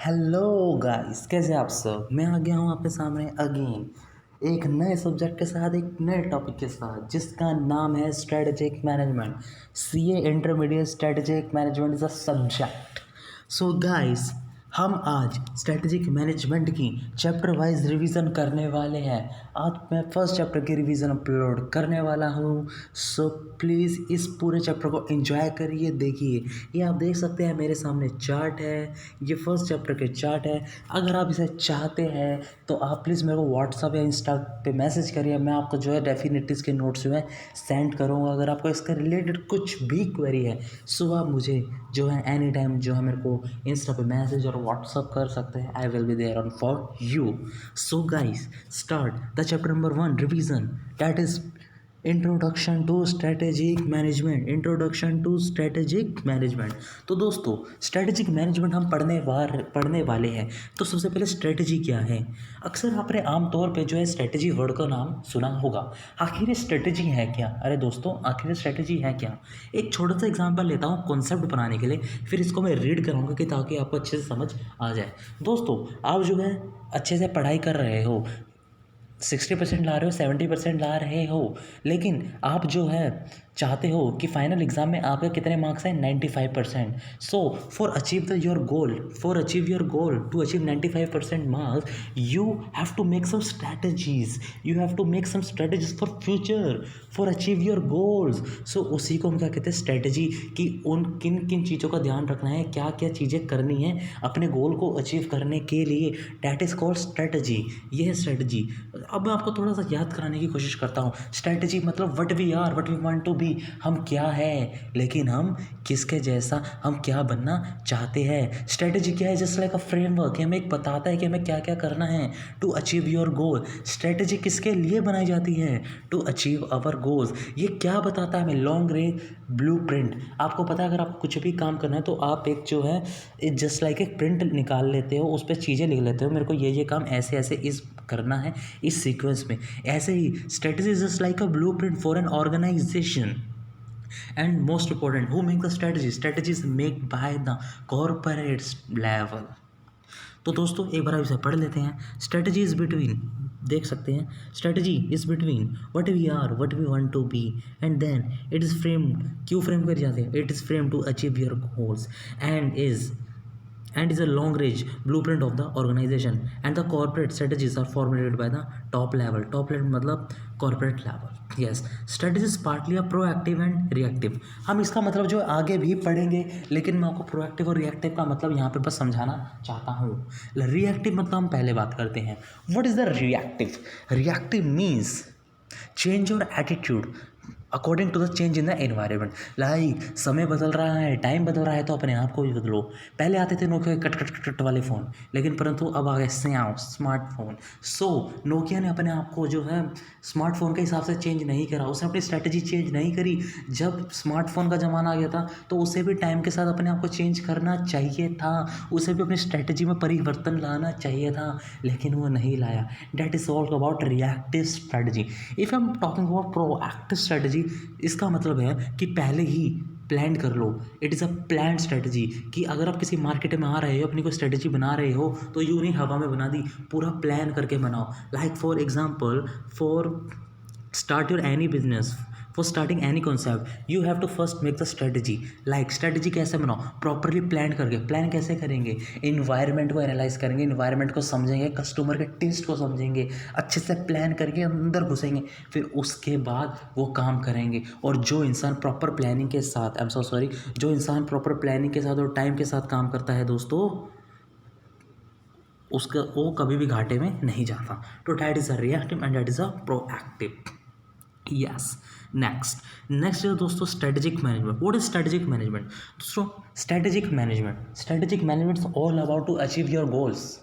Hello guys, कैसे आप सब। मैं आ गया हूँ आपके सामने अगेन एक नए सब्जेक्ट के साथ, एक नए टॉपिक के साथ, जिसका नाम है strategic management. CA intermediate strategic management is a subject. So guys, हम आज स्ट्रेटेजिक मैनेजमेंट की चैप्टर वाइज रिवीजन करने वाले हैं। आज मैं फर्स्ट चैप्टर की रिवीजन अपलोड करने वाला हूँ। सो प्लीज़ इस पूरे चैप्टर को एंजॉय करिए, देखिए। ये आप देख सकते हैं मेरे सामने चार्ट है, ये फर्स्ट चैप्टर के चार्ट है। अगर आप इसे चाहते हैं तो आप प्लीज़ मेरे को व्हाट्सअप या इंस्टा पे मैसेज करिए, मैं आपको जो है डेफिनेटली इसके नोट्स जो है सेंड करूँगा। अगर आपको इसके रिलेटेड कुछ भी क्वेरी है सो आप मुझे जो है एनी टाइम जो है मेरे को इंस्टा पे मैसेज और व्हाट्सअप कर सकते हैं। I will be there on for you. So guys, start the chapter number 1 revision, that is introduction to strategic management. Introduction to strategic management. तो दोस्तों, स्ट्रेटेजिक मैनेजमेंट हम पढ़ने वाले हैं। तो सबसे पहले स्ट्रेटेजी क्या है। अक्सर आपने आमतौर पे जो है स्ट्रेटेजी वर्ड का नाम सुना होगा। आखिर ये स्ट्रेटेजी है क्या। अरे दोस्तों, आखिर ये स्ट्रेटेजी है क्या। एक छोटा सा एग्जांपल लेता हूँ कॉन्सेप्ट बनाने के लिए, फिर इसको मैं रीड करूँगा कि ताकि आपको अच्छे से समझ आ जाए। दोस्तों, आप जो है अच्छे से पढ़ाई कर रहे हो, 60% ला रहे हो, 70% ला रहे हो, लेकिन आप जो है चाहते हो कि फाइनल एग्जाम में आपके कितने मार्क्स हैं, 95%। So for achieve your goal to achieve 95% marks, you have to make some strategies, for future, for achieve your goals. So उसी को हम क्या कहते हैं, स्ट्रैटेजी। कि उन किन किन चीज़ों का ध्यान रखना है, क्या क्या चीज़ें करनी है अपने गोल को अचीव करने के लिए, डैट इज़ कॉल्ड स्ट्रैटेजी। ये है स्ट्रैटेजी। अब मैं आपको थोड़ा सा याद कराने की कोशिश करता हूँ। स्ट्रैटेजी मतलब what we are, what we want to be, हम क्या है, लेकिन हम किसके जैसा, हम क्या बनना चाहते हैं। स्ट्रैटेजी क्या है, जस्ट लाइक अ फ्रेमवर्क, हमें एक बताता है कि हमें क्या क्या करना है to achieve your goal. Strategy किसके लिए बनाई जाती है, टू अचीव अवर गोल्स। ये क्या बताता है हमें, लॉन्ग रेंज ब्लूप्रिंट। आपको पता है अगर आपको कुछ भी काम करना है तो आप एक जो है जस्ट लाइक एक प्रिंट निकाल लेते हो, उस पर चीज़ें लिख लेते हो, मेरे को ये काम ऐसे ऐसे इस करना है इस सीक्वेंस में। ऐसे ही strategy is just like a blueprint for an organisation. And most important, who make the strategy is make by the corporate level. तो दोस्तों, एक बार इसे पढ़ लेते हैं। स्ट्रेटेजी इज बिटवीन, देख सकते हैं, strategy is between what we are, what we want to be, and then it is framed, क्यों फ्रेम कर जाते हैं, it is frame to achieve your goals, and is a long range blueprint of the organization, and the corporate strategies are formulated by the top level मतलब corporate level। yes, strategy is partly a proactive and reactive। हम इसका मतलब जो आगे भी पढ़ेंगे, लेकिन मैं आपको प्रोएक्टिव और रिएक्टिव का मतलब यहाँ पे बस समझाना चाहता हूँ। रिएक्टिव मतलब हम पहले बात करते हैं, what is the reactive. Reactive means change your attitude according to the change in the environment. Like समय बदल रहा है, टाइम बदल रहा है, तो अपने आप को भी बदलो। पहले आते थे Nokia cut cut cut cut वाले फ़ोन, लेकिन परंतु अब आ गए स्मार्टफोन। सो नोकिया ने अपने आप को जो है स्मार्टफोन के हिसाब से चेंज नहीं करा, उसने अपनी स्ट्रैटेजी चेंज नहीं करी। जब स्मार्टफोन का ज़माना आ गया था तो उसे भी टाइम के साथ अपने आप को चेंज करना चाहिए था, उसे भी अपनी स्ट्रैटेजी में परिवर्तन लाना चाहिए था, लेकिन वो नहीं लाया। That is all about reactive strategy. If I am talking about proactive strategy, इसका मतलब है कि पहले ही प्लान कर लो। It is a plan strategy. कि अगर आप किसी मार्केट में आ रहे हो, अपनी कोई स्ट्रैटेजी बना रहे हो, तो यूँ नहीं हवा में बना दी, पूरा प्लान करके बनाओ। Like for example, for start your any business, for starting any concept, you have to first make the strategy. Like strategy कैसे बनाओ, प्रॉपरली प्लान करके। प्लान कैसे करेंगे, इन्वायरमेंट को एनालाइज करेंगे, इन्वायरमेंट को समझेंगे, कस्टमर के टेस्ट को समझेंगे, अच्छे से प्लान करके अंदर घुसेंगे, फिर उसके बाद वो काम करेंगे। और जो इंसान प्रॉपर प्लानिंग के साथ, आई एम सो सॉरी, जो इंसान प्रॉपर प्लानिंग के साथ और टाइम के साथ काम करता है दोस्तों, उसका वो कभी भी घाटे में नहीं जाता। तो that is a reactive and that is a proactive. Yes, next है दोस्तों strategic management. What is strategic management. दोस्तों, strategic management is all about to achieve your goals.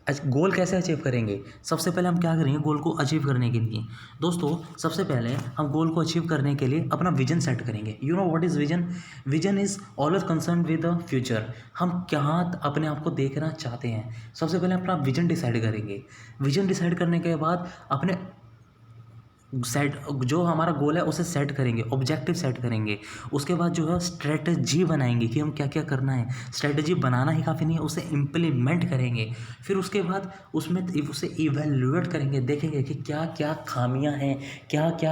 Goal कैसे अचीव करेंगे, सबसे पहले हम क्या करेंगे गोल को अचीव करने के लिए। दोस्तों, सबसे पहले हम गोल को अचीव करने के लिए अपना विजन सेट करेंगे। You know what is vision. Vision is always concern with the future. हम क्या अपने आप को देखना चाहते हैं, सबसे पहले अपना विजन डिसाइड करेंगे। विजन डिसाइड करने के बाद अपने सेट जो हमारा गोल है उसे सेट करेंगे, ऑब्जेक्टिव सेट करेंगे। उसके बाद जो है स्ट्रेटजी बनाएंगे कि हम क्या क्या करना है। स्ट्रेटजी बनाना ही काफ़ी नहीं है, उसे इम्प्लीमेंट करेंगे। फिर उसके बाद उसमें उसे इवेल्युएट करेंगे, देखेंगे कि क्या क्या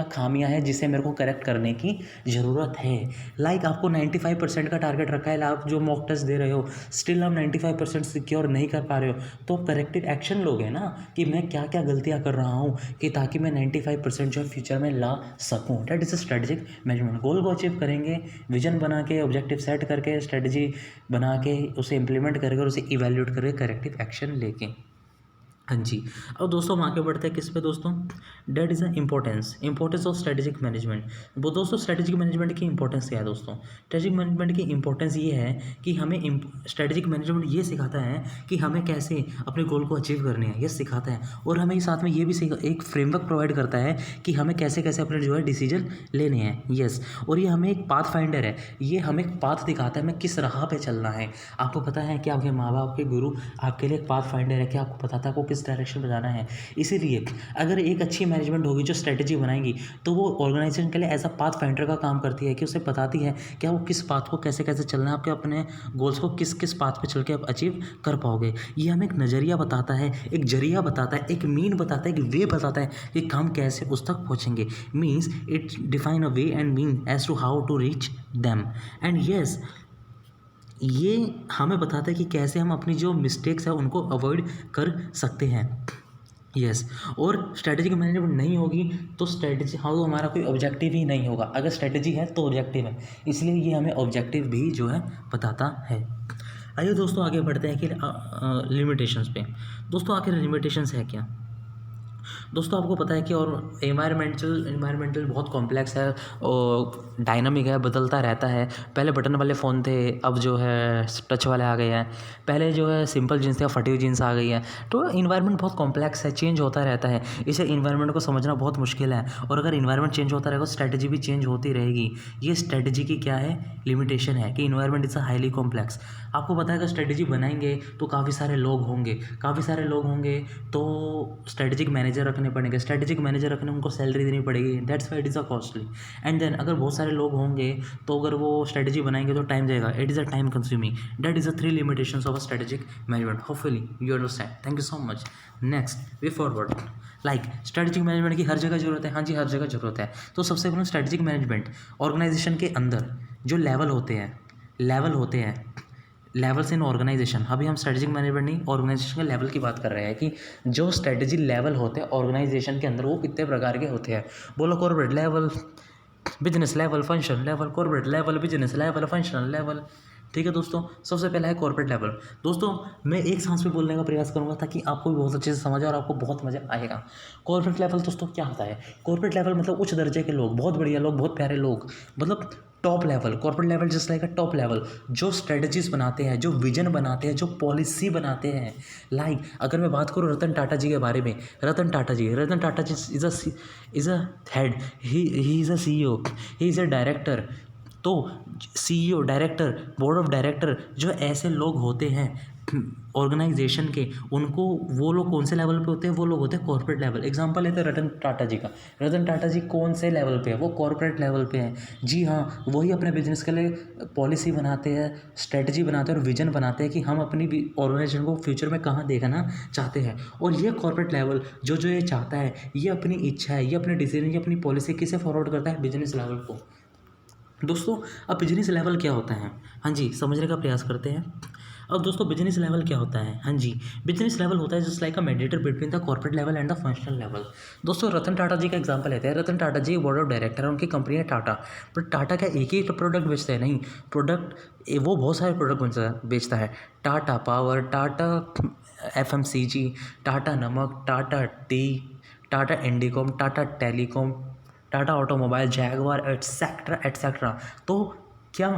खामियां हैं जिसे मेरे को करेक्ट करने की ज़रूरत है। लाइक आपको 95% का टारगेट रखा है, आप जो मॉक टेस्ट दे रहे हो स्टिल आप 95% सिक्योर नहीं कर पा रहे हो, तो करेक्टिव एक्शन लोगे ना कि मैं क्या क्या गलतियाँ कर रहा हूँ कि ताकि मैं 95% जो फ्यूचर में ला सकूँ। That is a strategic management. Goal को अचीव करेंगे, विजन बना के, ऑब्जेक्टिव सेट करके, स्ट्रेटजी बना के, उसे इम्प्लीमेंट करके और उसे इवैल्यूएट करके करेक्टिव एक्शन लेके। हाँ जी। अब दोस्तों हम आगे बढ़ते हैं किस पे दोस्तों, that is the importance of strategic management. वो दोस्तों स्ट्रेटेजिक मैनेजमेंट की इंपॉर्टेंस क्या है दोस्तों। स्ट्रेटेजिक मैनेजमेंट की इंपॉर्टेंस ये है कि हमें स्ट्रेटेजिक मैनेजमेंट ये सिखाता है कि हमें कैसे अपने गोल को अचीव करने हैं, ये सिखाता है। और हमें साथ में ये भी एक फ्रेमवर्क प्रोवाइड करता है कि हमें कैसे कैसे अपने जो है डिसीजन लेने हैं। यस, और ये हमें एक पाथ फाइंडर है, ये हमें एक पाथ दिखाता है हमें किस राह पे चलना है। आपको पता है कि आपके माँ बाप के गुरु आपके लिए एक पाथ फाइंडर है कि आपको पता था आपको किस डायरेक्शन में जाना है। इसीलिए अगर एक अच्छी मैनेजमेंट होगी जो स्ट्रेटजी बनाएंगी तो वो ऑर्गेनाइजेशन के लिए एज अ पाथ फाइंडर का काम करती है कि उसे बताती है कि वो किस पाथ को कैसे कैसे चलना है, आपके अपने गोल्स को किस किस पाथ पे चल के आप अचीव कर पाओगे। ये हमें एक नज़रिया बताता है, एक जरिया बताता है, एक मीन बताता है, एक वे बताता है कि हम कैसे उस तक पहुँचेंगे। Means it define a way and mean as to how to reach them. And yes, ये हमें बताता है कि कैसे हम अपनी जो मिस्टेक्स है उनको अवॉइड कर सकते हैं। यस, और स्ट्रेटजिक मैनेजमेंट नहीं होगी तो स्ट्रेटजी तो हमारा कोई ऑब्जेक्टिव ही नहीं होगा। अगर स्ट्रेटजी है तो ऑब्जेक्टिव है, इसलिए ये हमें ऑब्जेक्टिव भी जो है बताता है। आइए दोस्तों आगे बढ़ते हैं कि लिमिटेशंस पे। दोस्तों आखिर लिमिटेशंस है क्या। दोस्तों आपको पता है कि और एनवायरमेंटल बहुत कॉम्प्लेक्स है और डायनामिक है, बदलता रहता है। पहले बटन वाले फ़ोन थे, अब जो है टच वाले आ गए हैं। पहले जो है सिंपल जीन्स थे, फटी हुई जीन्स आ गई है। तो इन्वायरमेंट बहुत कॉम्प्लेक्स है, चेंज होता रहता है, इसे इन्वायरमेंट को समझना बहुत मुश्किल है। और अगर इन्वायरमेंट चेंज होता रहेगा स्ट्रैटेजी भी चेंज होती रहेगी। ये स्ट्रैटेजी की क्या है, लिमिटेशन है कि environment is a highly complex. आपको पता है कि स्ट्रैटेजी बनाएंगे तो काफ़ी सारे लोग होंगे तो स्ट्रैटेजिक मैनेजर रखने पड़ेंगे, स्ट्रैटेजिक मैनेजर रखने उनको सैलरी देनी पड़ेगी, that's why it is a costly. And then अगर बहुत सारे लोग होंगे तो अगर वो स्ट्रैटेजी बनाएंगे तो टाइम जाएगा, it is a time consuming. That is the 3 limitations of a strategic management. Hopefully you understand. Thank you so much. Next way forward. Like strategic management की हर जगह जरूरत है। हाँ जी, हर जगह जरूरत है। तो सबसे पहले स्ट्रैटेजिक मैनेजमेंट ऑर्गेनाइजेशन के अंदर जो लेवल होते हैं लेवल्स इन ऑर्गेनाइजेशन। अभी हम स्ट्रेटजिक मैनेजमेंट नहीं, ऑर्गेनाइजेशन के लेवल की बात कर रहे हैं कि जो स्ट्रेटजी लेवल होते हैं ऑर्गेनाइजेशन के अंदर वो कितने प्रकार के होते हैं। बोलो corporate level, business level, function level, corporate level, business level, functional level. ठीक है दोस्तों, सबसे पहला है कॉर्पोरेट लेवल। दोस्तों मैं एक सांस में बोलने का प्रयास करूंगा ताकि आपको भी बहुत अच्छे से समझ और आपको बहुत मज़ा आएगा। कॉर्पोरेट लेवल दोस्तों क्या होता है। कॉर्पोरेट लेवल मतलब उच्च दर्जे के लोग, बहुत बढ़िया लोग, बहुत प्यारे लोग, मतलब top level. Corporate level just like अ टॉप लेवल, जो स्ट्रेटजीज बनाते हैं, जो विजन बनाते हैं, जो पॉलिसी बनाते हैं। लाइक अगर मैं बात करूँ रतन टाटा जी के बारे में, Ratan Tata ji is a head, he is a CEO, he is a director. तो CEO, director, board of director, जो ऐसे लोग होते हैं ऑर्गेनाइजेशन के, उनको वो लोग कौन से लेवल पे होते हैं, वो लोग होते हैं कॉर्पोरेट लेवल। एग्जांपल लेते हैं रतन टाटा जी का। रतन टाटा जी कौन से लेवल पे है, वो कॉर्पोरेट लेवल पे हैं। जी हाँ, वही अपने बिजनेस के लिए पॉलिसी बनाते हैं, स्ट्रेटजी बनाते हैं और विजन बनाते हैं कि हम अपनी ऑर्गेनाइजेशन को फ्यूचर में कहाँ देखना चाहते हैं। और ये कॉर्पोरेट लेवल जो ये चाहता है, ये अपनी इच्छा है, ये अपने डिसीजन, ये अपनी पॉलिसी किसे फॉरवर्ड करता है, बिजनेस लेवल को। दोस्तों अब बिजनेस लेवल क्या होता है, हाँ जी समझने का प्रयास करते हैं। अब दोस्तों बिजनेस लेवल क्या होता है, हाँ जी बिजनेस लेवल होता है just like a mediator between the corporate level and the functional level. दोस्तों रतन टाटा जी का एग्जांपल लेते हैं। रतन टाटा जी बोर्ड ऑफ डायरेक्टर है, उनकी कंपनी है टाटा। पर टाटा क्या एक ही प्रोडक्ट बेचता है, नहीं, प्रोडक्ट वो बहुत सारे प्रोडक्ट बेचता है। टाटा पावर, टाटा FMCG, टाटा नमक, Tata T, Tata Indicom, Tata telecom, Tata automobile, Jaguar, etcetera etcetera. तो क्या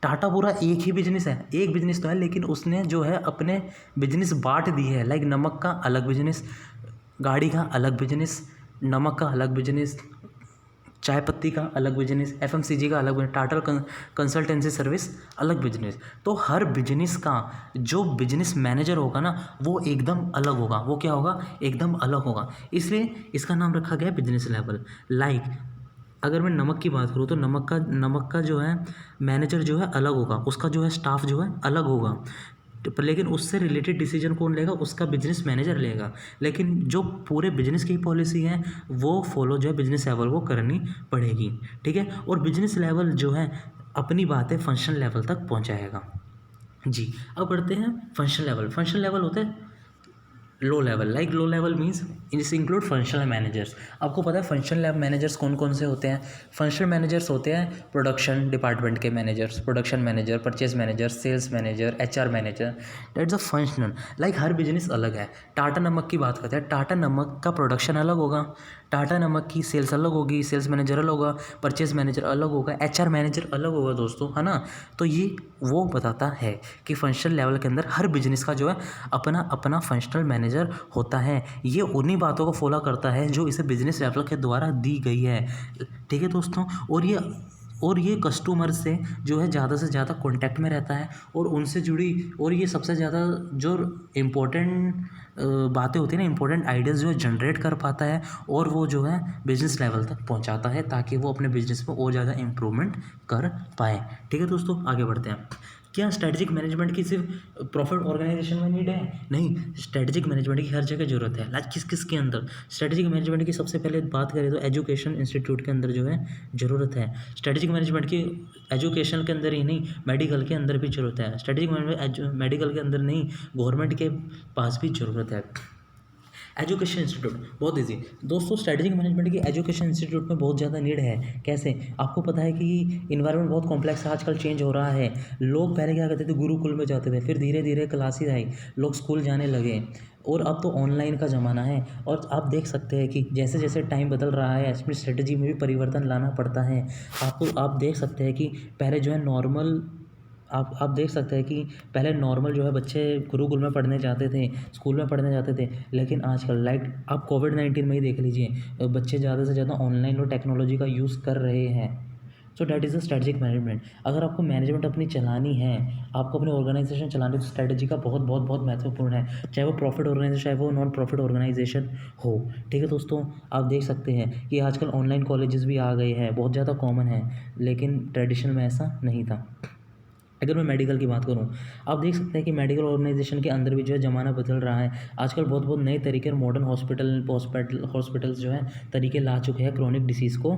टाटा पूरा एक ही बिजनेस है, एक बिजनेस तो है, लेकिन उसने जो है अपने बिजनेस बांट दी है। लाइक नमक का अलग बिजनेस, गाड़ी का अलग बिजनेस, नमक का अलग बिजनेस, चाय पत्ती का अलग बिजनेस, एफएमसीजी का अलग बिजनेस, टाटा कंसल्टेंसी सर्विस अलग बिजनेस। तो हर बिजनेस का जो बिजनेस मैनेजर होगा ना वो एकदम अलग होगा। वो क्या होगा? एकदम अलग होगा। इसलिए इसका नाम रखा गया है बिजनेस लेवल। लाइक अगर मैं नमक की बात करूँ तो नमक का जो है मैनेजर जो है अलग होगा, उसका जो है स्टाफ जो है अलग होगा। लेकिन उससे रिलेटेड डिसीजन कौन लेगा? उसका बिजनेस मैनेजर लेगा। लेकिन जो पूरे बिजनेस की पॉलिसी है वो फॉलो जो है बिजनेस लेवल को करनी पड़ेगी। ठीक है। और बिजनेस लेवल जो है अपनी बातें फंक्शन लेवल तक पहुंचाएगा। जी, अब बढ़ते हैं फंक्शन लेवल। फंक्शन लेवल होते हैं low level. Like low level means इस इंक्लूड फंक्शनल मैनेजर्स। आपको पता है फंक्शनल लैब मैनेजर्स कौन कौन से होते हैं? फंक्शनल मैनेजर्स होते हैं प्रोडक्शन डिपार्टमेंट के managers, production manager, purchase manager, sales manager, HR manager. That's a functional. Like हर बिजनेस अलग है। टाटा नमक की बात करते हैं, टाटा नमक का प्रोडक्शन अलग होगा, टाटा नमक की सेल्स अलग होगी, सेल्स मैनेजर अलग होगा, परचेज मैनेजर अलग होगा, एचआर मैनेजर अलग होगा दोस्तों, है ना। तो ये वो बताता है कि फंक्शनल लेवल के अंदर हर बिजनेस का जो है अपना अपना फंक्शनल मैनेजर होता है। ये उन्हीं बातों को फॉलो करता है जो इसे बिजनेस लेवल के द्वारा दी गई है। ठीक है दोस्तों। और ये कस्टमर से जो है ज़्यादा से ज़्यादा कॉन्टैक्ट में रहता है और उनसे जुड़ी, और ये सबसे ज़्यादा जो इम्पोर्टेंट बातें होती हैं ना, इंपॉर्टेंट आइडियाज़ जो है जनरेट कर पाता है और वो जो है बिजनेस लेवल तक पहुंचाता है ताकि वो अपने बिजनेस में और ज़्यादा इम्प्रूवमेंट कर पाए। ठीक है दोस्तों, आगे बढ़ते हैं। क्या स्ट्रेटजिक मैनेजमेंट की सिर्फ प्रॉफिट ऑर्गेनाइजेशन में नीड है? नहीं, स्ट्रेटजिक मैनेजमेंट की हर जगह जरूरत है। लाइक किस के अंदर स्ट्रेटजिक मैनेजमेंट की सबसे पहले बात करें तो एजुकेशन इंस्टीट्यूट के अंदर जो है ज़रूरत है। स्ट्रेटजिक मैनेजमेंट की एजुकेशन के अंदर ही नहीं, मेडिकल के अंदर भी ज़रूरत है। स्ट्रेटजिक मैनेजमेंट मेडिकल के अंदर नहीं, गवर्नमेंट के पास भी ज़रूरत है। एजुकेशन इंस्टीट्यूट बहुत ईजी दोस्तों। स्ट्रेटजिक मैनेजमेंट की एजुकेशन इंस्टीट्यूट में बहुत ज़्यादा नीड है। कैसे? आपको पता है कि इन्वायरमेंट बहुत कॉम्प्लेक्स है, आजकल चेंज हो रहा है। लोग पहले क्या करते थे, गुरुकुल में जाते थे, फिर धीरे धीरे क्लासेस आई, लोग स्कूल जाने लगे और अब तो ऑनलाइन का ज़माना है। और आप देख सकते हैं कि जैसे जैसे टाइम बदल रहा है अपनी स्ट्रेटजी में भी परिवर्तन लाना पड़ता है। आप देख सकते हैं कि पहले जो है नॉर्मल आप देख सकते हैं कि पहले नॉर्मल जो है बच्चे गुरुकुल में पढ़ने जाते थे, स्कूल में पढ़ने जाते थे। लेकिन आजकल लाइक आप कोविड-19 में ही देख लीजिए, बच्चे ज़्यादा से ज़्यादा ऑनलाइन और टेक्नोलॉजी का यूज़ कर रहे हैं। So that is a strategic management. अगर आपको मैनेजमेंट अपनी चलानी है, आपको अपनी ऑर्गेनाइजेशन चलानी है तो स्ट्रेटजी का बहुत बहुत बहुत महत्वपूर्ण है। चाहे वो प्रॉफिट ऑर्गेनाइजेशन, चाहे वो नॉन प्रॉफिट ऑर्गेनाइजेशन हो। ठीक है दोस्तों, आप देख सकते हैं कि आजकल ऑनलाइन कॉलेजेस भी आ गए हैं, बहुत ज़्यादा कॉमन है, लेकिन ट्रेडिशनल में ऐसा नहीं था। अगर मैं मेडिकल की बात करूं, आप देख सकते हैं कि मेडिकल ऑर्गेनाइजेशन के अंदर भी जो है ज़माना बदल रहा है। आजकल बहुत बहुत नए तरीके और मॉडर्न हॉस्पिटल्स जो हैं तरीके ला चुके हैं क्रोनिक डिसीज़ को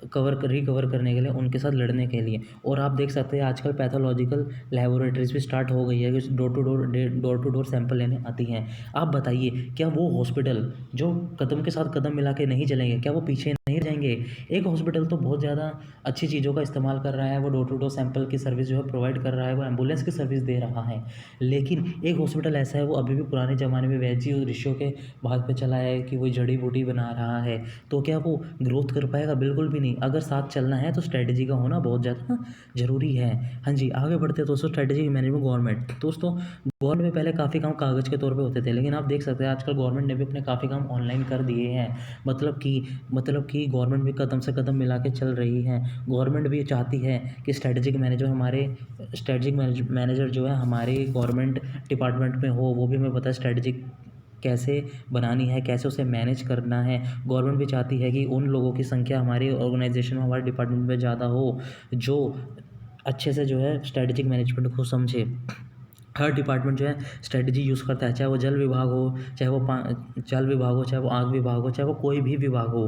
रिकवर करने के लिए, उनके साथ लड़ने के लिए। और आप देख सकते हैं आजकल पैथोलॉजिकल लैबोरेटरीज भी स्टार्ट हो गई है कि डोर टू डोर सैंपल लेने आती हैं। आप बताइए, क्या वो हॉस्पिटल जो कदम के साथ कदम मिला के नहीं चलेंगे, क्या वो पीछे नहीं जाएंगे? एक हॉस्पिटल तो बहुत ज़्यादा अच्छी चीज़ों का इस्तेमाल कर रहा है, वो डोर टू डोर सैंपल की सर्विस जो है प्रोवाइड कर रहा है, वो एम्बुलेंस की सर्विस दे रहा है। लेकिन एक हॉस्पिटल ऐसा है वो अभी भी पुराने ज़माने में वैद्य और ऋषियों के बात पे चला है कि वो जड़ी बूटी बना रहा है। तो क्या वो ग्रोथ कर पाएगा? बिल्कुल भी नहीं। अगर साथ चलना है तो स्ट्रेटजी का होना बहुत ज़्यादा ज़रूरी है। हाँ जी, आगे बढ़ते हैं दोस्तों। Strategy management government. दोस्तों गवर्नमेंट में पहले काफ़ी काम कागज़ के तौर पे होते थे, लेकिन आप देख सकते हैं आजकल गवर्नमेंट ने भी अपने काफ़ी काम ऑनलाइन कर दिए हैं। मतलब कि गवर्नमेंट भी कदम से कदम मिला के चल रही है। गवर्नमेंट भी चाहती है कि स्ट्रेटजिक मैनेजर जो है हमारे गवर्नमेंट डिपार्टमेंट में हो। वो भी हमें पता है स्ट्रेटजिक कैसे बनानी है, कैसे उसे मैनेज करना है। गवर्नमेंट भी चाहती है कि उन लोगों की संख्या हमारी ऑर्गेनाइजेशन में, हमारे डिपार्टमेंट में ज़्यादा हो जो अच्छे से जो है स्ट्रेटजिक मैनेजमेंट को समझे। हर डिपार्टमेंट जो है स्ट्रेटजी यूज़ करता है, चाहे वो जल विभाग हो, चाहे वो जल विभाग हो, चाहे वो आग विभाग हो, चाहे वो कोई भी विभाग हो।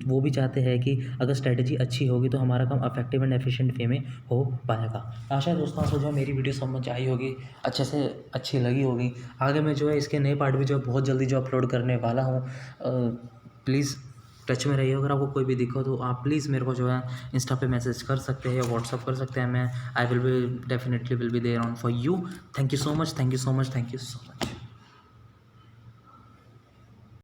वो भी चाहते हैं कि अगर स्ट्रेटजी अच्छी होगी तो हमारा काम इफेक्टिव एंड एफिशिएंट वे में हो पाएगा। आशा है दोस्तों आपको जो है मेरी वीडियो समझ आई होगी, अच्छे से अच्छी लगी होगी। आगे मैं जो है इसके नए पार्ट भी जो है बहुत जल्दी जो अपलोड करने वाला हूँ। प्लीज़ टच में रहिए। अगर आपको कोई भी दिक्कत हो आप प्लीज़ मेरे को जो है इंस्टा पे मैसेज कर सकते हैं या व्हाट्सअप कर सकते हैं। मैं I will be definitely will be there on for you. Thank you so much, thank you so much, thank you so much.